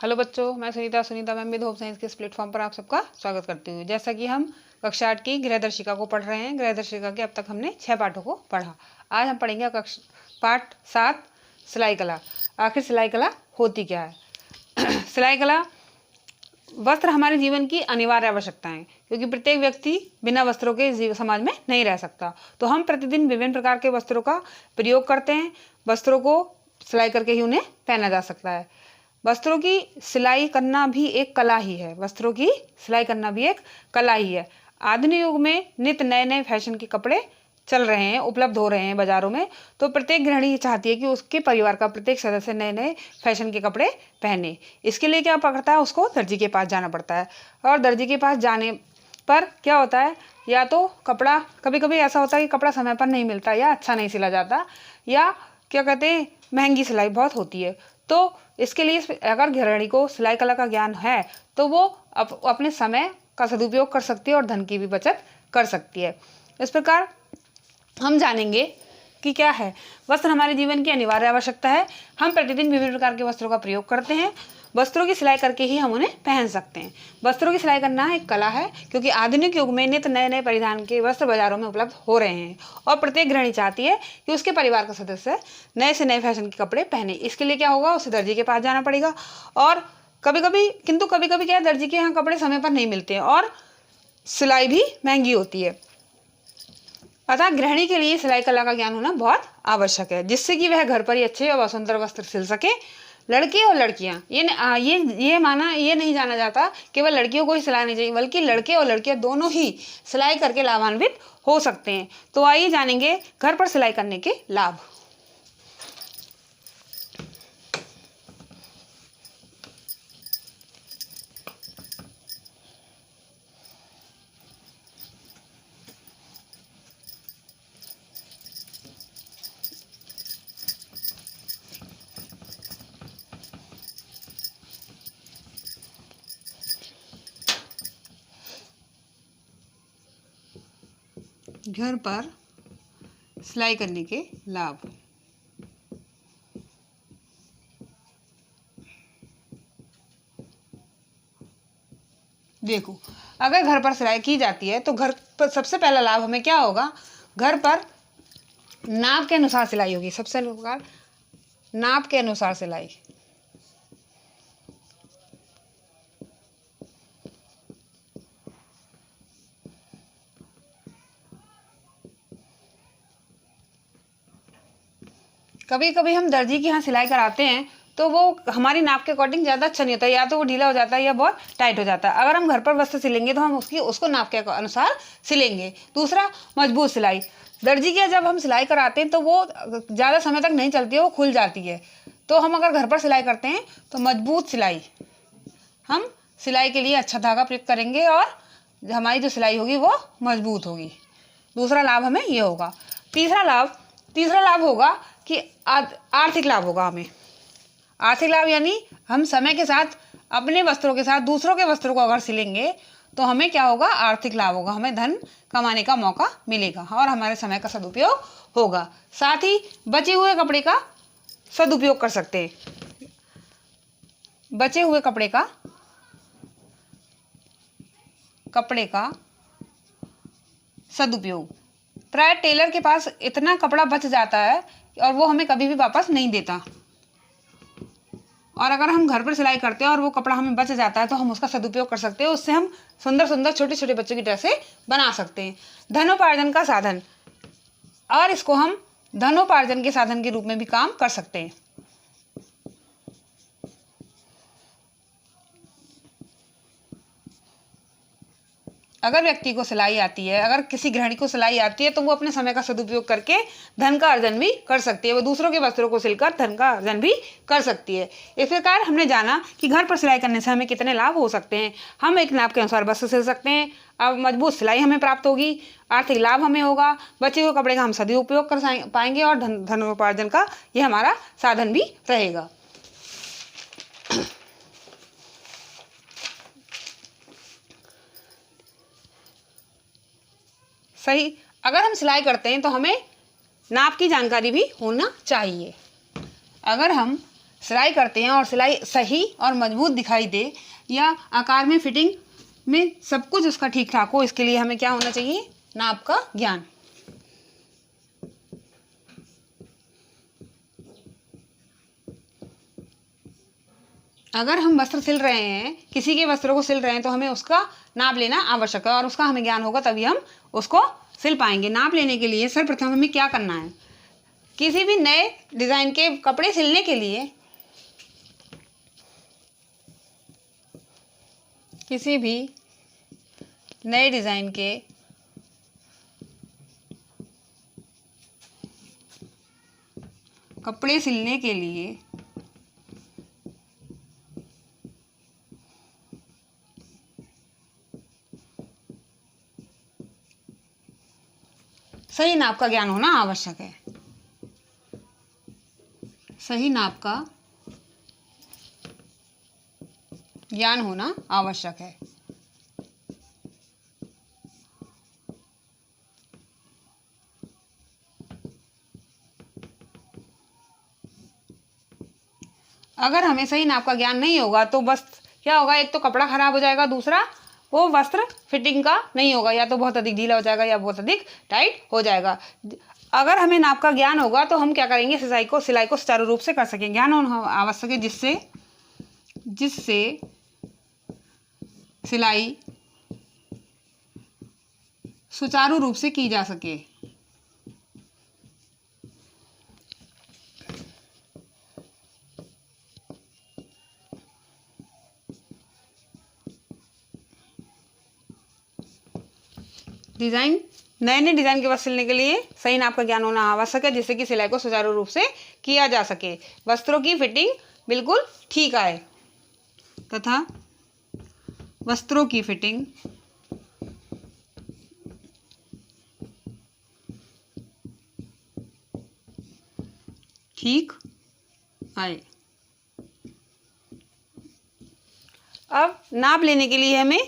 Hello बच्चों, मैं Sunita ma'am with hope science के इस प्लेटफॉर्म पर आप सबका स्वागत करती हूँ। जैसा कि हम कक्षा 8 की गृहदर्शिका को पढ़ रहे हैं। गृहदर्शिका के अब तक हमने 6 पाठों को पढ़ा। आज हम पढ़ेंगे पाठ 7 सिलाई कला। आखिर सिलाई कला होती क्या है? सिलाई कला वस्त्र हमारे जीवन की अनिवार्य आवश्यकता है, क्योंकि प्रत्येक व्यक्ति बिना वस्त्रों के समाज में नहीं रह सकता। तो हम प्रतिदिन विभिन्न प्रकार के वस्त्रों का प्रयोग करते हैं। वस्त्रों को सिलाई करके ही उन्हें पहना जा सकता है। वस्त्रों की सिलाई करना भी एक कला ही है। वस्त्रों की सिलाई करना भी एक कला ही है। आधुनिक युग में नित्य नए नए फैशन के कपड़े चल रहे हैं, उपलब्ध हो रहे हैं बाजारों में। तो प्रत्येक गृहिणी चाहती है कि उसके परिवार का प्रत्येक सदस्य नए नए फैशन के कपड़े पहने। इसके लिए क्या पड़ता है, उसको दर्जी के पास जाना पड़ता है। और दर्जी के पास जाने पर क्या होता है, या तो कपड़ा कभी कभी ऐसा होता है कि कपड़ा समय पर नहीं मिलता, या अच्छा नहीं सिला जाता, या क्या कहते हैं महंगी सिलाई बहुत होती है। तो इसके लिए अगर गृहिणी को सिलाई कला का ज्ञान है तो वो अपने समय का सदुपयोग कर सकती है और धन की भी बचत कर सकती है। इस प्रकार हम जानेंगे कि क्या है वस्त्र हमारे जीवन की अनिवार्य आवश्यकता है। हम प्रतिदिन विभिन्न प्रकार के वस्त्रों का प्रयोग करते हैं। वस्त्रों की सिलाई करके ही हम उन्हें पहन सकते हैं। वस्त्रों की सिलाई करना एक कला है, क्योंकि आधुनिक युग में नित्य नए नए परिधान के वस्त्र बाजारों में उपलब्ध हो रहे हैं और प्रत्येक गृहिणी चाहती है कि उसके परिवार का सदस्य नए से नए फैशन के कपड़े पहने। इसके लिए क्या होगा, उसे दर्जी के पास जाना पड़ेगा। और कभी कभी क्या है, दर्जी के यहाँ कपड़े समय पर नहीं मिलते हैं और सिलाई भी महंगी होती है। अतः गृहिणी के लिए सिलाई कला का ज्ञान होना बहुत आवश्यक है, जिससे कि वह घर पर ही अच्छे और सुंदर वस्त्र सिल सके। लड़के और लड़कियां ये नहीं जाना जाता केवल लड़कियों को ही सिलाई नहीं चाहिए, बल्कि लड़के और लड़कियां दोनों ही सिलाई करके लाभान्वित हो सकते हैं। तो आइए जानेंगे घर पर सिलाई करने के लाभ। घर पर सिलाई करने के लाभ। देखो, अगर घर पर सिलाई की जाती है तो घर पर सबसे पहला लाभ हमें क्या होगा, घर पर नाप के अनुसार सिलाई होगी। सबसे नाप के अनुसार सिलाई। कभी कभी हम दर्जी के यहाँ सिलाई कराते हैं तो वो हमारी नाप के अकॉर्डिंग ज़्यादा अच्छा नहीं होता है, या तो वो ढीला हो जाता है या बहुत टाइट हो जाता है। अगर हम घर पर वस्त्र सिलेंगे तो हम उसको नाप के अनुसार सिलेंगे। दूसरा, मजबूत सिलाई। दर्जी के जब हम सिलाई कराते हैं तो वो ज़्यादा समय तक नहीं चलती है, वो खुल जाती है। तो हम अगर घर पर सिलाई करते हैं तो मजबूत सिलाई, हम सिलाई के लिए अच्छा धागा प्रयोग करेंगे और हमारी जो सिलाई होगी वो मजबूत होगी। दूसरा लाभ हमें ये होगा। तीसरा लाभ होगा कि आर्थिक लाभ होगा हमें। आर्थिक लाभ यानी हम समय के साथ अपने वस्त्रों के साथ दूसरों के वस्त्रों को अगर सिलेंगे तो हमें क्या होगा, आर्थिक लाभ होगा। हमें धन कमाने का मौका मिलेगा और हमारे समय का सदुपयोग होगा। साथ ही बचे हुए कपड़े का सदुपयोग कर सकते हैं। बचे हुए कपड़े का सदुपयोग। प्राय टेलर के पास इतना कपड़ा बच जाता है और वो हमें कभी भी वापस नहीं देता। और अगर हम घर पर सिलाई करते हैं और वो कपड़ा हमें बच जाता है तो हम उसका सदुपयोग कर सकते हैं। उससे हम सुंदर सुंदर छोटे छोटे बच्चों की ड्रेसें बना सकते हैं। धनोपार्जन का साधन, और इसको हम धनोपार्जन के साधन के रूप में भी काम कर सकते हैं। अगर व्यक्ति को सिलाई आती है, अगर किसी गृहिणी को सिलाई आती है तो वो अपने समय का सदुपयोग करके धन का अर्जन भी कर सकती है। वो दूसरों के वस्त्रों को सिलकर धन का अर्जन भी कर सकती है। इस प्रकार हमने जाना कि घर पर सिलाई करने से हमें कितने लाभ हो सकते हैं। हम एक नाप के अनुसार वस्त्र सिल सकते हैं, अब मजबूत सिलाई हमें प्राप्त होगी, आर्थिक लाभ हमें होगा, बचे हुए कपड़े का हम सदुपयोग कर पाएंगे और धनोपार्जन का ये हमारा साधन भी रहेगा। सही, अगर हम सिलाई करते हैं तो हमें नाप की जानकारी भी होना चाहिए। अगर हम सिलाई करते हैं और सिलाई सही और मजबूत दिखाई दे, या आकार में फिटिंग में सब कुछ उसका ठीक ठाक हो, इसके लिए हमें क्या होना चाहिए? नाप का ज्ञान। अगर हम वस्त्र सिल रहे हैं, किसी के वस्त्रों को सिल रहे हैं, तो हमें उसका नाप लेना आवश्यक है और उसका हमें ज्ञान होगा तभी हम उसको सिल पाएंगे। नाप लेने के लिए सर्वप्रथम हमें क्या करना है? किसी भी नए डिज़ाइन के कपड़े सिलने के लिए, किसी भी नए डिज़ाइन के कपड़े सिलने के लिए सही नाप का ज्ञान होना आवश्यक है। सही नाप का ज्ञान होना आवश्यक है। अगर हमें सही नाप का ज्ञान नहीं होगा तो बस क्या होगा? एक तो कपड़ा खराब हो जाएगा, दूसरा वो वस्त्र फिटिंग का नहीं होगा, या तो बहुत अधिक ढीला हो जाएगा या बहुत अधिक टाइट हो जाएगा। अगर हमें नाप का ज्ञान होगा तो हम क्या करेंगे? सिलाई को सुचारू रूप से कर सकेंगे। ज्ञान होना आवश्यक है जिससे सिलाई सुचारू रूप से की जा सके। नए डिज़ाइन के वस्त्र सिलने के लिए सही नाप का ज्ञान होना आवश्यक है, जिससे कि सिलाई को सुचारू रूप से किया जा सके, वस्त्रों की फिटिंग बिल्कुल ठीक आए तथा वस्त्रों की फिटिंग ठीक आए। अब नाप लेने के लिए हमें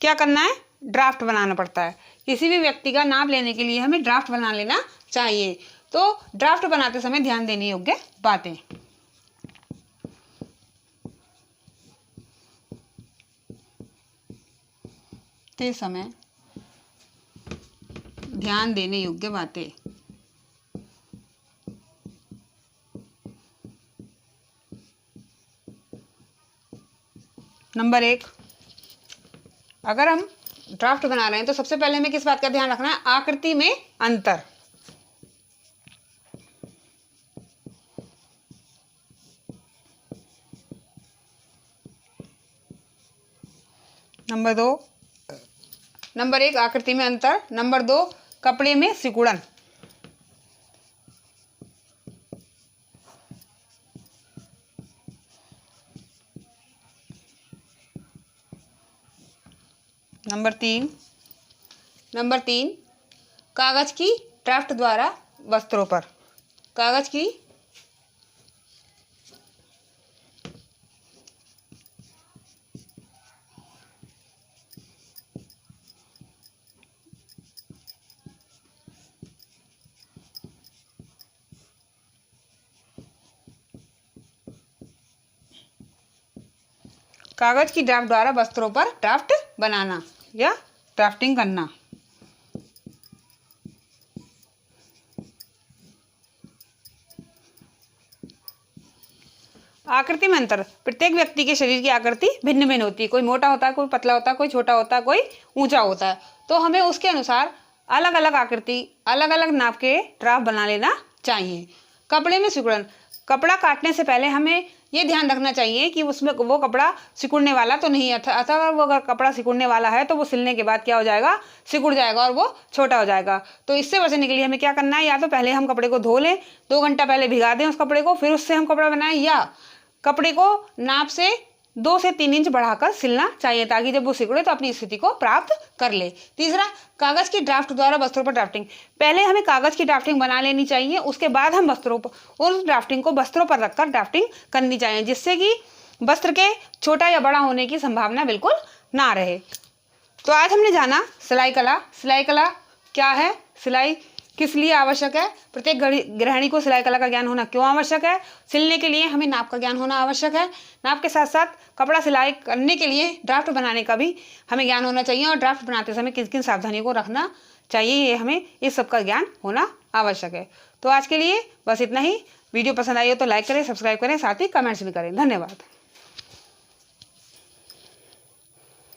क्या करना है? ड्राफ्ट बनाना पड़ता है। किसी भी व्यक्ति का नाप लेने के लिए हमें ड्राफ्ट बना लेना चाहिए। तो ड्राफ्ट बनाते समय ध्यान देने योग्य बातें। समय ध्यान देने योग्य बातें। नंबर 1, अगर हम ड्राफ्ट बना रहे हैं तो सबसे पहले हमें किस बात का ध्यान रखना है? आकृति में अंतर। नंबर 1 आकृति में अंतर। नंबर 2 कपड़े में सिकुड़न। नंबर तीन कागज की ड्राफ्ट द्वारा वस्त्रों पर कागज की ड्राफ्ट द्वारा वस्त्रों पर ड्राफ्ट बनाना या ड्राफ्टिंग करना। आकृति में अंतर। प्रत्येक व्यक्ति के शरीर की आकृति भिन्न भिन्न होती है। कोई मोटा होता है, कोई पतला होता है, कोई छोटा होता है, कोई ऊंचा होता है। तो हमें उसके अनुसार अलग अलग आकृति, अलग अलग नाप के ड्राफ्ट बना लेना चाहिए। कपड़े में सिकुड़न। कपड़ा काटने से पहले हमें ये ध्यान रखना चाहिए कि उसमें वो कपड़ा सिकुड़ने वाला तो नहीं है। अगर वो कपड़ा सिकुड़ने वाला है तो वो सिलने के बाद क्या हो जाएगा? सिकुड़ जाएगा और वो छोटा हो जाएगा। तो इससे बचने के लिए हमें क्या करना है? या तो पहले हम कपड़े को धो लें, 2 घंटा पहले भिगा दें उस कपड़े को, फिर उससे हम कपड़ा बनाएं, या कपड़े को नाप से 2 से 3 इंच बढ़ाकर सिलना चाहिए, ताकि जब वो सिकुड़े तो अपनी स्थिति को प्राप्त कर ले। तीसरा, कागज की ड्राफ्ट द्वारा वस्त्रों पर ड्राफ्टिंग। पहले हमें कागज की ड्राफ्टिंग बना लेनी चाहिए, उसके बाद हम वस्त्रों पर उस ड्राफ्टिंग को वस्त्रों पर रखकर ड्राफ्टिंग करनी चाहिए, जिससे कि वस्त्र के छोटा या बड़ा होने की संभावना बिल्कुल ना रहे। तो आज हमने जाना सिलाई कला। सिलाई कला क्या है, सिलाई किस लिए आवश्यक है? प्रत्येक गृहिणी को सिलाई कला का ज्ञान होना क्यों आवश्यक है? सिलने के लिए हमें नाप का ज्ञान होना आवश्यक है। नाप के साथ साथ कपड़ा सिलाई करने के लिए ड्राफ्ट बनाने का भी हमें ज्ञान होना चाहिए, और ड्राफ्ट बनाते समय किन किन सावधानियों को रखना चाहिए, ये हमें इस सब का ज्ञान होना आवश्यक है। तो आज के लिए बस इतना ही। वीडियो पसंद आई हो तो लाइक करें, सब्सक्राइब करें, साथ ही कमेंट्स भी करें। धन्यवाद।